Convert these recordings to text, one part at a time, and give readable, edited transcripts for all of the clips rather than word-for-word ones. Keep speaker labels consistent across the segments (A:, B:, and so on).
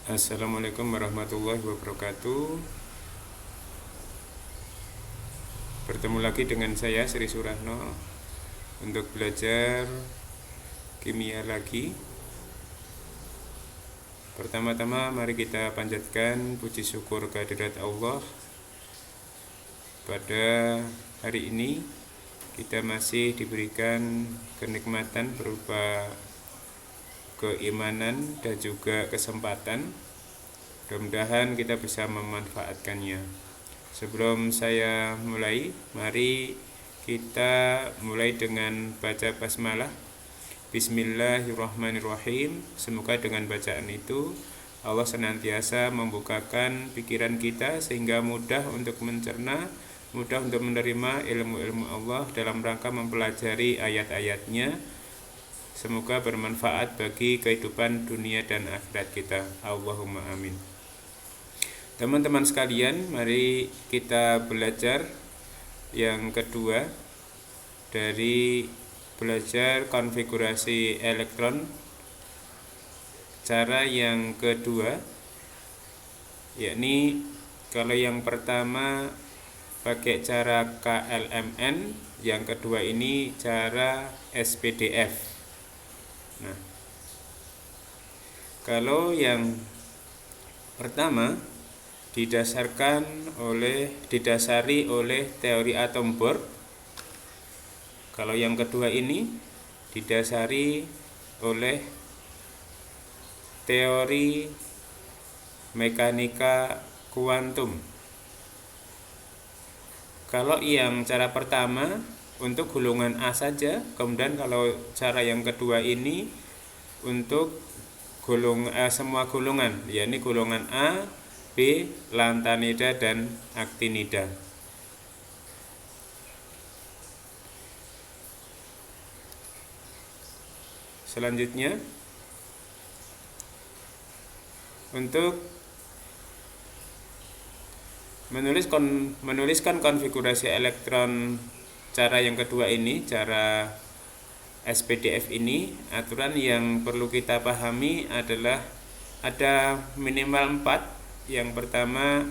A: Assalamualaikum warahmatullahi wabarakatuh. Bertemu lagi dengan saya Sri Surahno untuk belajar kimia lagi. Pertama-tama mari kita panjatkan puji syukur kehadirat Allah. Pada hari ini kita masih diberikan kenikmatan berupa keimanan dan juga kesempatan. Mudah-mudahan kita bisa memanfaatkannya. Sebelum saya mulai, mari kita mulai dengan baca basmalah. Bismillahirrahmanirrahim. Semoga dengan bacaan itu Allah senantiasa membukakan pikiran kita sehingga mudah untuk mencerna, mudah untuk menerima ilmu-ilmu Allah dalam rangka mempelajari ayat-ayatnya. Semoga bermanfaat bagi kehidupan dunia dan akhirat kita. Allahumma amin. Teman-teman sekalian, mari kita belajar yang kedua dari belajar konfigurasi elektron. Cara yang kedua, yakni kalau yang pertama pakai cara KLMN, yang kedua ini cara SPDF. Nah, kalau yang pertama didasari oleh teori atom Bohr. Kalau yang kedua ini didasari oleh teori mekanika kuantum. Kalau yang cara pertama untuk golongan A saja, kemudian kalau cara yang kedua ini untuk semua golongan, yakni golongan A, B, lantanida dan aktinida. Selanjutnya, untuk menuliskan konfigurasi elektron cara yang kedua ini, cara SPDF ini, aturan yang perlu kita pahami adalah ada minimal 4. Yang pertama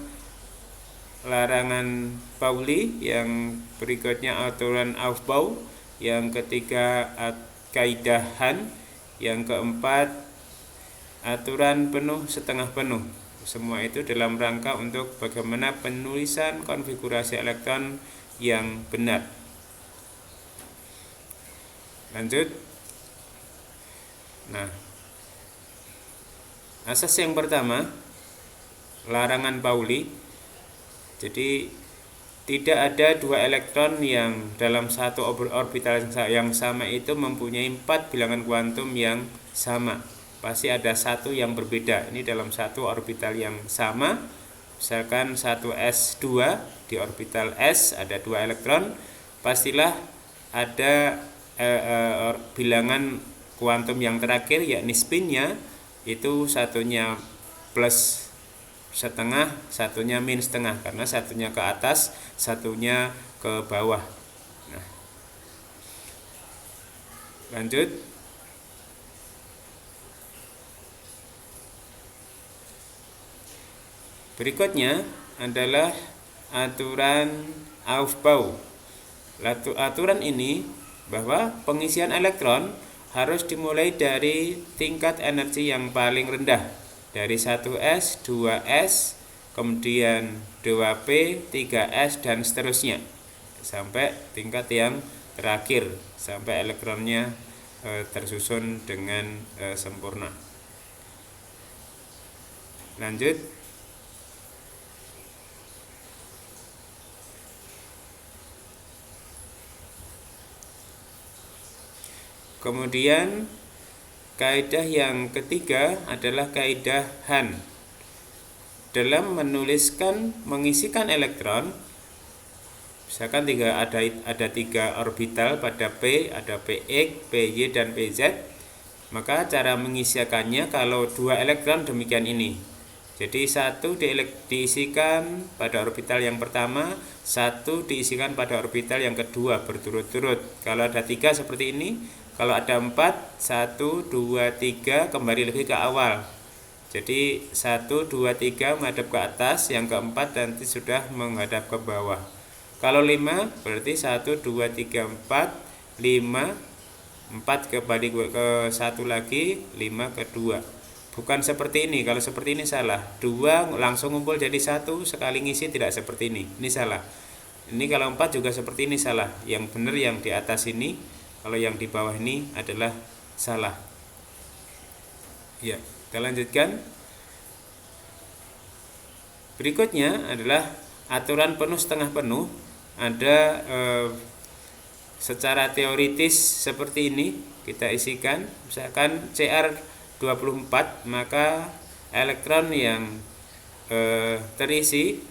A: larangan Pauli, yang berikutnya aturan Aufbau, yang ketiga kaidah Hahn, yang keempat aturan penuh setengah penuh. Semua itu dalam rangka untuk bagaimana penulisan konfigurasi elektron yang benar. Lanjut. Nah, asas yang pertama larangan Pauli. Jadi tidak ada dua elektron yang dalam satu orbital yang sama itu mempunyai 4 bilangan kuantum yang sama. Pasti ada satu yang berbeda. Ini dalam satu orbital yang sama. Misalkan 1s2 di orbital S ada 2 elektron, pastilah ada bilangan kuantum yang terakhir, yakni spinnya itu satunya plus setengah, satunya min setengah, karena satunya ke atas, satunya ke bawah. Nah, lanjut. Berikutnya adalah aturan Aufbau. Aturan ini bahwa pengisian elektron harus dimulai dari tingkat energi yang paling rendah, dari 1s, 2s, kemudian 2p, 3s, dan seterusnya sampai tingkat yang terakhir, sampai elektronnya tersusun dengan sempurna. Lanjut. Kemudian kaidah yang ketiga adalah kaidah Hahn. Dalam mengisikan elektron, misalkan ada 3 orbital pada P, ada Px, Py, dan Pz, maka cara mengisikannya kalau 2 elektron demikian ini. Jadi 1 diisikan pada orbital yang pertama, 1 diisikan pada orbital yang kedua berturut-turut. Kalau ada 3 seperti ini. Kalau ada 4, 1, 2, 3 kembali lagi ke awal. Jadi 1, 2, 3 menghadap ke atas, yang keempat nanti sudah menghadap ke bawah. Kalau 5 berarti 1, 2, 3, 4, 5, 4 kembali ke 1 lagi, 5 ke 2. Bukan seperti ini, kalau seperti ini salah. 2 langsung ngumpul jadi 1, sekali ngisi tidak seperti ini salah. Ini kalau 4 juga seperti ini salah. Yang benar yang di atas ini, kalau yang di bawah ini adalah salah. Ya, kita lanjutkan. Berikutnya adalah aturan penuh setengah penuh. Ada secara teoritis seperti ini kita isikan. Misalkan CR24, maka elektron yang terisi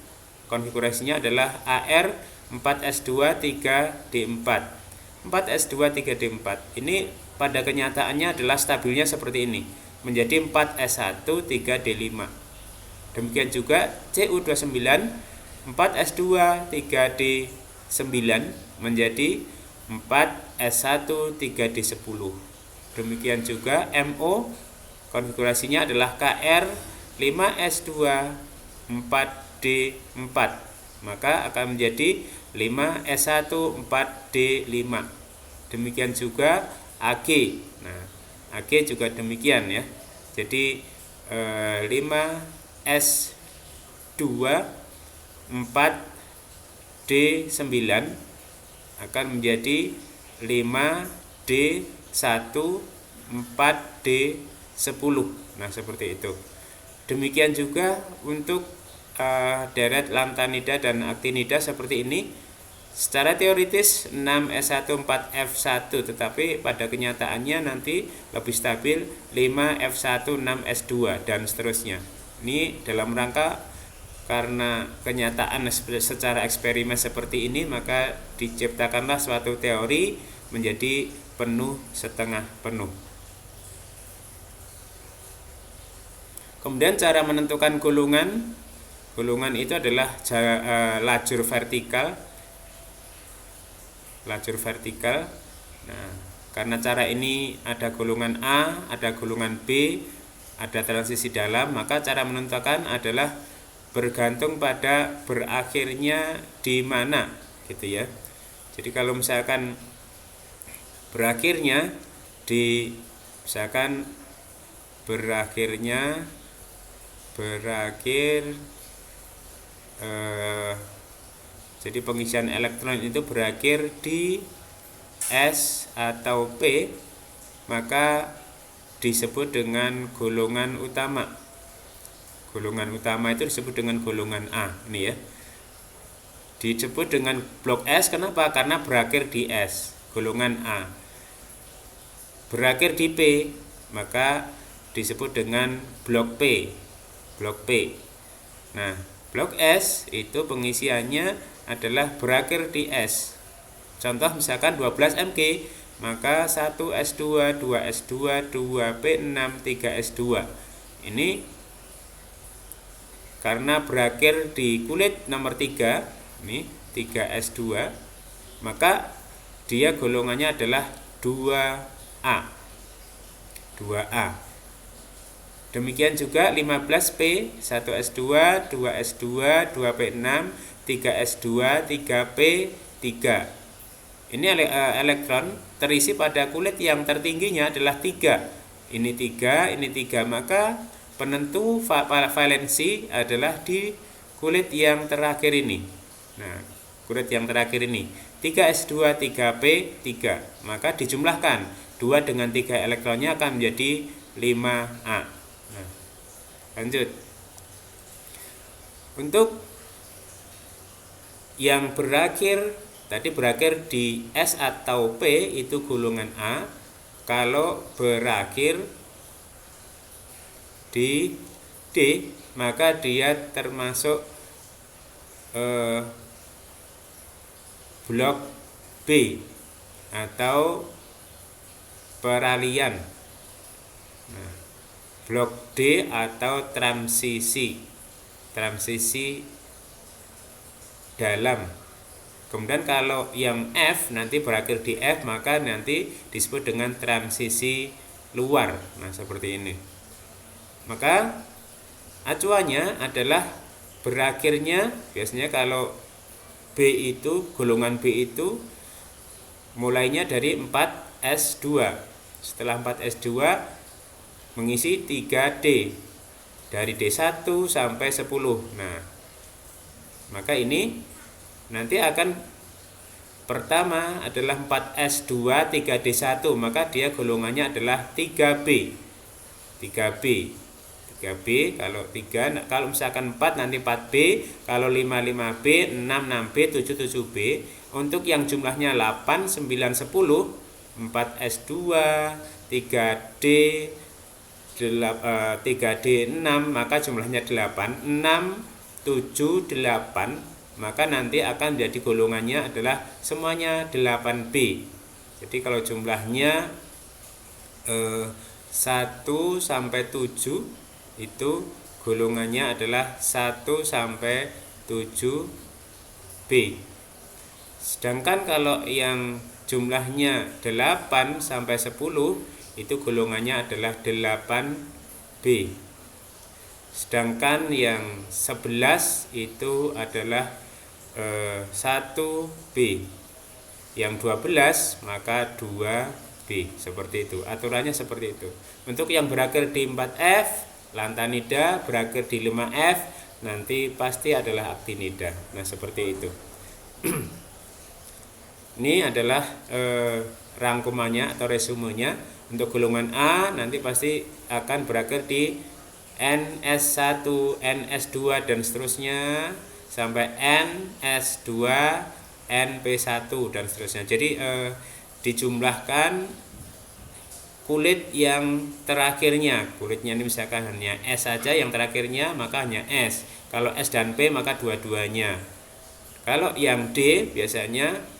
A: konfigurasinya adalah AR 4s2 3d4. 4s2 3d4 ini pada kenyataannya adalah stabilnya seperti ini, menjadi 4s1 3d5. Demikian juga Cu29 4s2 3d9 menjadi 4s1 3d10. Demikian juga MO konfigurasinya adalah KR 5s2 4d4, maka akan menjadi 5s1 4d5. Demikian juga AG. Nah, AG juga demikian ya. Jadi 5s2 4d9 akan menjadi 5d1 4d10. Nah, seperti itu. Demikian juga untuk deret lantanida dan aktinida seperti ini. Secara teoritis 6s1 4f1, tetapi pada kenyataannya nanti lebih stabil 5f1 6s2 dan seterusnya. Ini dalam rangka karena kenyataan secara eksperimen seperti ini, maka diciptakanlah suatu teori menjadi penuh setengah penuh. Kemudian cara menentukan gulungan. Gulungan itu adalah lajur vertikal. Lajur vertikal. Nah, karena cara ini ada golongan A, ada golongan B, ada transisi dalam, maka cara menentukan adalah bergantung pada berakhirnya di mana, gitu ya. Jadi kalau misalkan berakhir jadi pengisian elektron itu berakhir di S atau P, maka disebut dengan golongan utama. Golongan utama itu disebut dengan golongan A. Ini ya. Disebut dengan blok S, kenapa? Karena berakhir di S, golongan A. Berakhir di P, maka disebut dengan blok P. Blok P. Nah, blok S itu pengisiannya adalah berakhir di S. Contoh misalkan 12 mg, maka 1s2, 2s2, 2p6, 3s2. Ini karena berakhir di kulit nomor 3, ini 3s2, maka dia golongannya adalah 2A. 2A. Demikian juga 15P, 1s2, 2s2, 2p6, 3s2, 3p3. Ini elektron terisi pada kulit yang tertingginya adalah 3. Ini 3, ini 3, maka penentu valensi adalah di kulit yang terakhir ini. Nah, kulit yang terakhir ini 3s2, 3p3, maka dijumlahkan 2 dengan 3 elektronnya akan menjadi 5A. Nah, lanjut. Untuk yang berakhir di S atau P itu golongan A. Kalau berakhir di D, maka dia termasuk blok B atau peralihan. Nah, blok D atau transisi dalam. Kemudian kalau yang F nanti berakhir di F, maka nanti disebut dengan transisi luar. Nah, seperti ini. Maka Acuannya adalah berakhirnya, biasanya kalau B itu, golongan B itu mulainya dari 4S2. Setelah 4S2 mengisi 3D dari D1 sampai 10. Nah, maka ini nanti akan pertama adalah 4S2 3D1, maka dia golongannya adalah 3B. 3B. 3B kalau 3, kalau misalkan 4 nanti 4B, kalau 5 5B, 6 6B, 7 7B. Untuk yang jumlahnya 8, 9, 10, 4S2, 3D 3D 6, maka jumlahnya 8, 6, 7, 8, maka nanti akan jadi golongannya adalah semuanya 8B. Jadi kalau jumlahnya 1 sampai 7 itu golongannya adalah 1 sampai 7B. Sedangkan kalau yang jumlahnya 8 sampai 10 itu golongannya adalah 8B. Sedangkan yang 11 itu adalah 1B. Yang 12 maka 2B. Seperti itu. Aturannya seperti itu. Untuk yang berakhir di 4F, lantanida, berakhir di 5F, nanti pasti adalah aktinida. Nah, seperti itu. Ini adalah rangkumannya atau resumenya. Untuk golongan A nanti pasti akan berakhir di NS1, NS2 dan seterusnya sampai NS2, NP1 dan seterusnya. Jadi dijumlahkan kulit yang terakhirnya. Kulitnya ini misalkan hanya S saja yang terakhirnya, maka hanya S. Kalau S dan P maka dua-duanya. Kalau yang D biasanya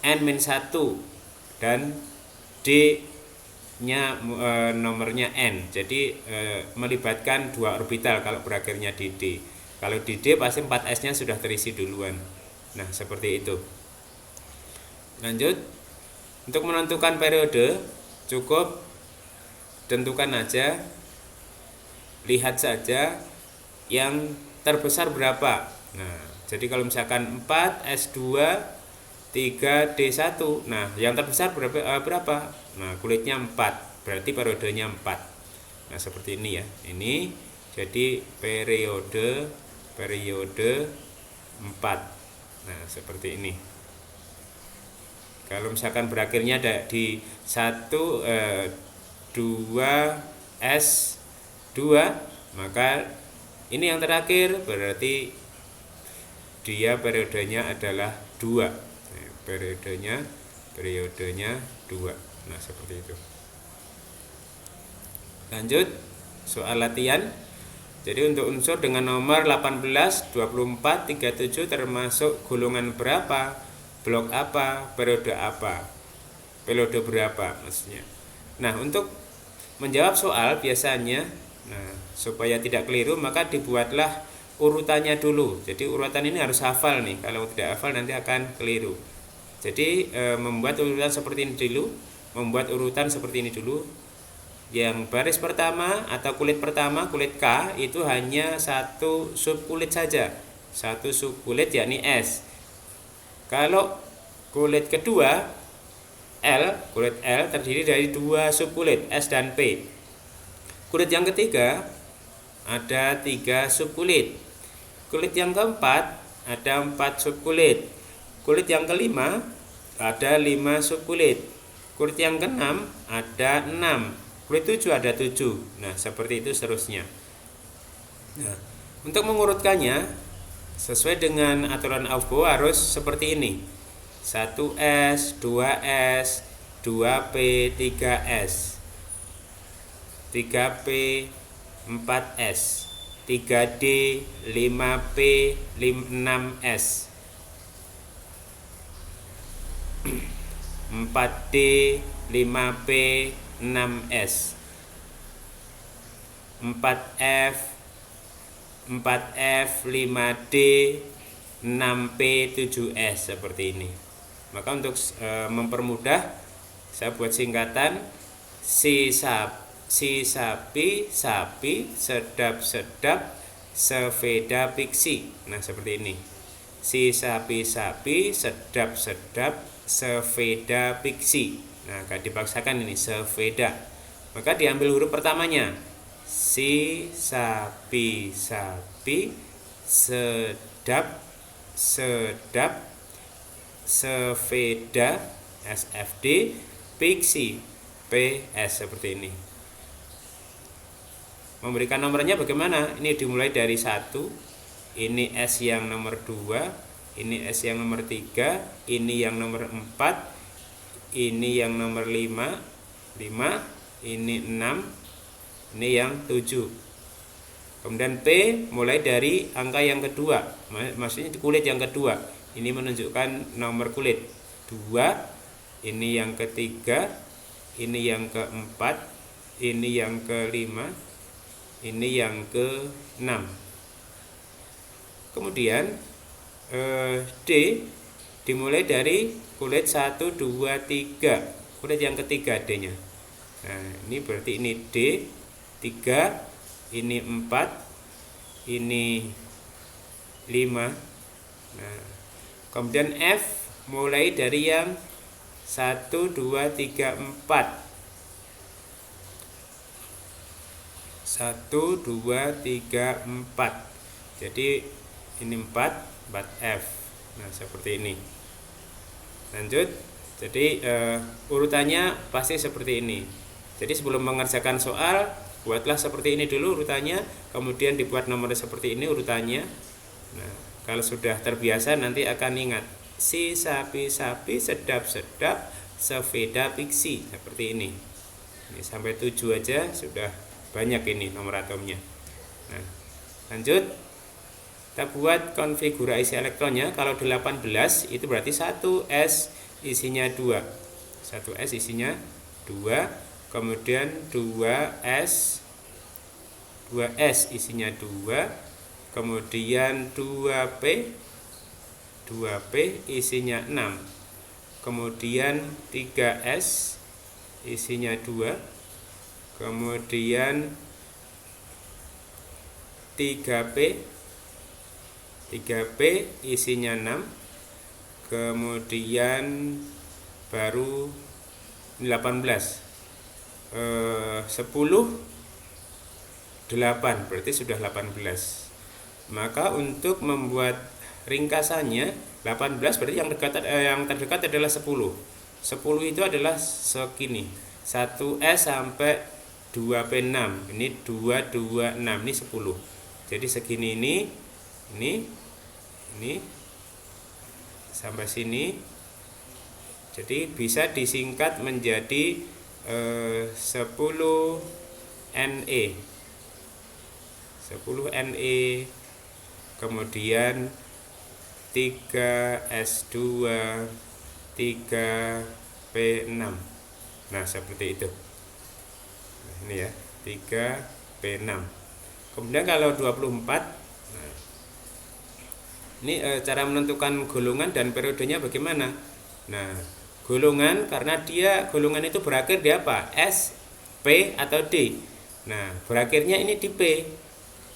A: N-1 dan D-nya nomornya N. Jadi melibatkan dua orbital kalau berakhirnya di D. Kalau di D pasti 4S-nya sudah terisi duluan. Nah, seperti itu. Lanjut. Untuk menentukan periode cukup tentukan aja, lihat saja yang terbesar berapa. Nah, jadi kalau misalkan 4S2 3D1, nah yang terbesar berapa? Nah, kulitnya 4, berarti periodenya 4. Nah, seperti ini ya. Ini jadi periode 4. Nah, seperti ini. Kalau misalkan berakhirnya di 2S2, maka ini yang terakhir berarti dia periodenya adalah 2. Periodenya 2. Nah, seperti itu. Lanjut soal latihan. Jadi untuk unsur dengan nomor 18, 24, 37 termasuk golongan berapa? Blok apa? Periode apa? Periode berapa maksudnya. Nah, untuk menjawab soal biasanya, supaya tidak keliru maka dibuatlah urutannya dulu. Jadi urutan ini harus hafal nih. Kalau tidak hafal nanti akan keliru. Jadi membuat urutan seperti ini dulu. Yang baris pertama atau kulit pertama, kulit K itu hanya satu subkulit saja. Satu subkulit yakni S. Kalau kulit kedua kulit L terdiri dari 2 subkulit S dan P. Kulit yang ketiga ada 3 subkulit. Kulit yang keempat ada 4 subkulit. Kulit yang kelima ada 5 subkulit. Kulit yang keenam ada 6. Kulit 7 ada 7. Nah, seperti itu seterusnya. Nah, untuk mengurutkannya sesuai dengan aturan Aufbau harus seperti ini. 1S, 2S, 2P, 3S, 3P, 4S, 3D, 5P, 6S, 4D, 5P, 6S, 4F, 5D, 6P, 7S seperti ini. Maka untuk mempermudah saya buat singkatan si sapi, sedap, sepeda piksi. Nah, seperti ini. Si sapi-sapi sedap-sedap sepeda piksi. Nah, agak dipaksakan ini sepeda. Maka diambil huruf pertamanya. Si sapi-sapi sedap-sedap sepeda SFD piksi PS seperti ini. Memberikan nomornya bagaimana? Ini dimulai dari 1, ini S yang nomor 2, ini S yang nomor 3, ini yang nomor 4, ini yang nomor 5, ini 6, ini yang 7. Kemudian P mulai dari angka yang kedua, maksudnya kulit yang kedua. Ini menunjukkan nomor kulit 2, ini yang ketiga, ini yang keempat, ini yang kelima, ini yang ke-6. Kemudian D dimulai dari kulit 1, 2, 3, kulit yang ketiga D-nya. Nah, ini berarti ini D 3, ini 4, ini 5. Nah, kemudian F mulai dari yang 1, 2, 3, 4. 1, 2, 3, 4. Jadi ini 4 F. Nah, seperti ini. Lanjut. Jadi urutannya pasti seperti ini. Jadi sebelum mengerjakan soal, buatlah seperti ini dulu urutannya, kemudian dibuat nomornya seperti ini urutannya. Nah, kalau sudah terbiasa nanti akan ingat. Si sapi-sapi sedap-sedap sepeda piksi, seperti ini. Ini sampai 7 aja sudah banyak ini nomor atomnya. Nah, lanjut. Kita buat konfigurasi elektronnya. Kalau 18 itu berarti 1S isinya 2. 1S isinya 2. Kemudian 2S isinya 2. Kemudian 2P isinya 6. Kemudian 3S isinya 2. Kemudian 3P isinya 6. Kemudian baru 18. 10 8 berarti sudah 18. Maka untuk membuat ringkasannya 18 berarti yang terdekat adalah 10. 10 itu adalah segini. 1S sampai 2P6. Ini 2, 2, 6. Ini 10. Jadi segini ini sampai sini. Jadi bisa disingkat menjadi 10 NE. 10 NE. Kemudian 3S2 3P6. Nah, seperti itu. Nah, ini ya, 3P6. Kemudian kalau 24, nah, ini cara menentukan golongan dan periodenya bagaimana? Nah, golongan karena dia golongan itu berakhir di apa? S, P atau D. Nah, berakhirnya ini di P.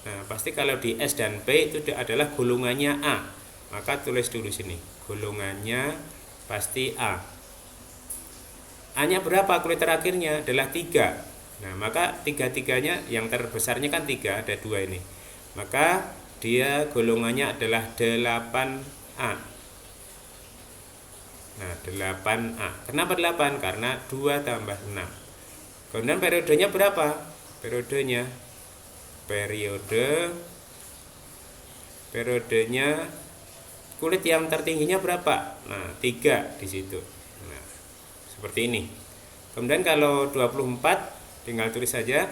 A: Nah, pasti kalau di S dan P itu adalah golongannya A. Maka tulis dulu sini. Golongannya pasti A. A-nya berapa? Kulit terakhirnya adalah 3. Nah, maka 3-3-nya yang terbesarnya kan 3, ada 2 ini. Maka dia golongannya adalah 8A. Nah, 8A. Kenapa 8? Karena 2 tambah 6. Kemudian periodenya berapa? Periodenya kulit yang tertingginya berapa? Nah, 3 di situ. Nah, seperti ini. Kemudian kalau 24 tinggal tulis saja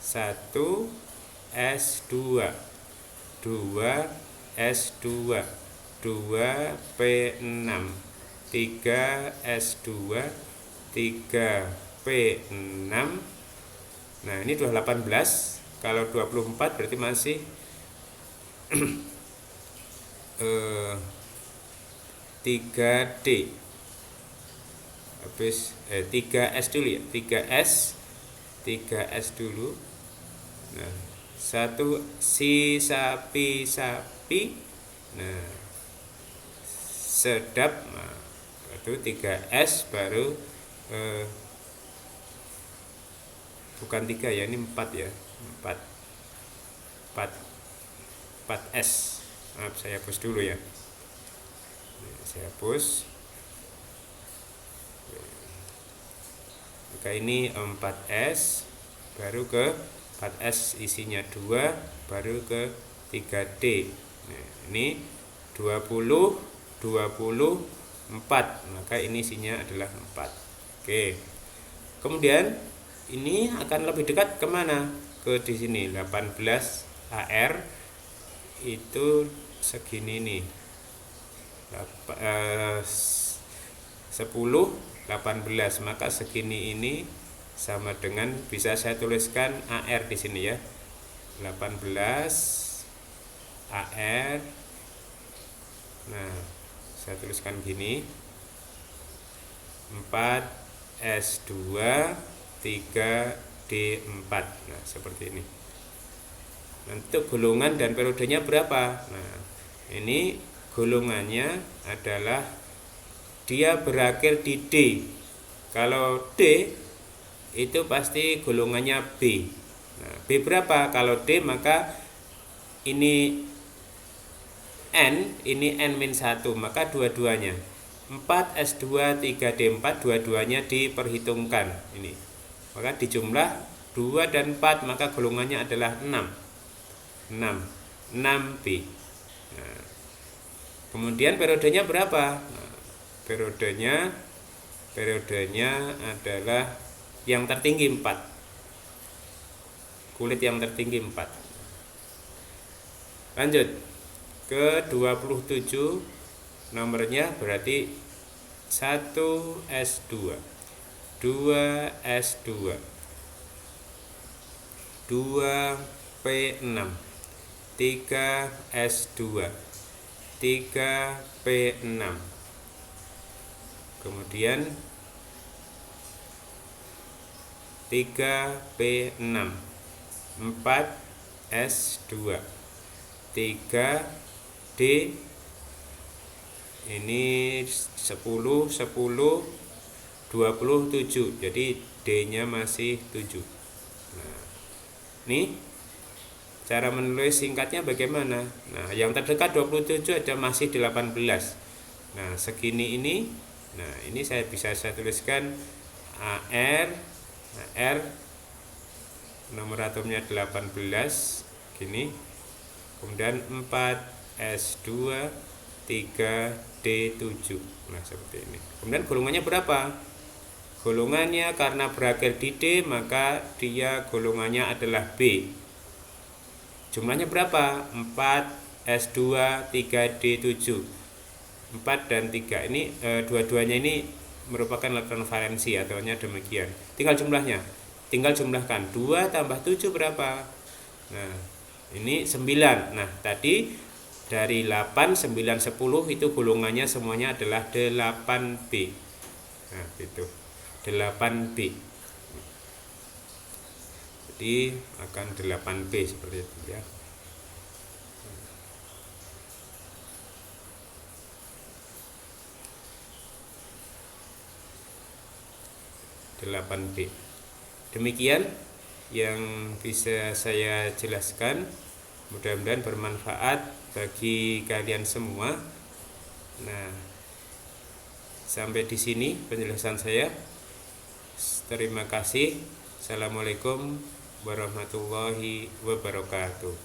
A: 1S2 2S2 2P6 3S2 3P6. Nah, ini 18. Kalau 24 berarti masih 3D. Habis 3S dulu ya. 3S dulu. Nah, 1 si sapi sapi. Nah, sedap. Nah, itu 3S baru bukan 3 ya, ini 4 ya. 4 4S. Maaf, saya hapus dulu ya. Saya hapus. Maka ini 4S baru ke 4S isinya 2 baru ke 3D. Nah, ini 20 24, maka ini isinya adalah 4. Oke. Kemudian ini akan lebih dekat kemana? Ke di sini 18 AR itu segini nih. 10 18, maka segini ini sama dengan, bisa saya tuliskan AR di sini ya. 18 AR. Nah, saya tuliskan gini. 4S2 3D4. Nah, seperti ini. Untuk golongan dan periodenya berapa? Nah, ini golongannya adalah dia berakhir di D. Kalau D itu pasti golongannya B. Nah, B berapa? Kalau D maka ini N, ini N-1, maka dua-duanya 4S2 3D4 dua-duanya diperhitungkan ini. Maka dijumlah 2 dan 4, maka golongannya adalah 6B. Nah, kemudian periodenya berapa? Nah, periodenya adalah yang tertinggi 4. Kulit yang tertinggi 4. Lanjut ke 27, nomornya berarti 1S2 2S2 2P6 3S2 3P6. Kemudian 3P6 4S2 3D, ini 10 10 27, jadi D nya masih 7. Nah, ini cara menulis singkatnya bagaimana? Nah, yang terdekat 27 ada masih 18. Nah, segini ini. Nah, ini saya tuliskan AR. Nah, R nomor atomnya 18 gini. Kemudian 4S2 3D7. Nah, seperti ini. Kemudian golongannya berapa? Golongannya karena berakhir di D, maka dia golongannya adalah B. Jumlahnya berapa? 4S2 3D7. 4 dan 3 ini dua-duanya ini merupakan elektron valensi, ataunya demikian. Tinggal jumlahkan 2 tambah 7 berapa? Nah, ini 9. Nah, tadi dari 8, 9, 10 itu golongannya semuanya adalah 8B. Nah, itu 8B. Jadi akan 8B seperti itu ya. Demikian yang bisa saya jelaskan, mudah-mudahan bermanfaat bagi kalian semua. Nah, sampai di sini penjelasan saya. Terima kasih. Assalamualaikum warahmatullahi wabarakatuh.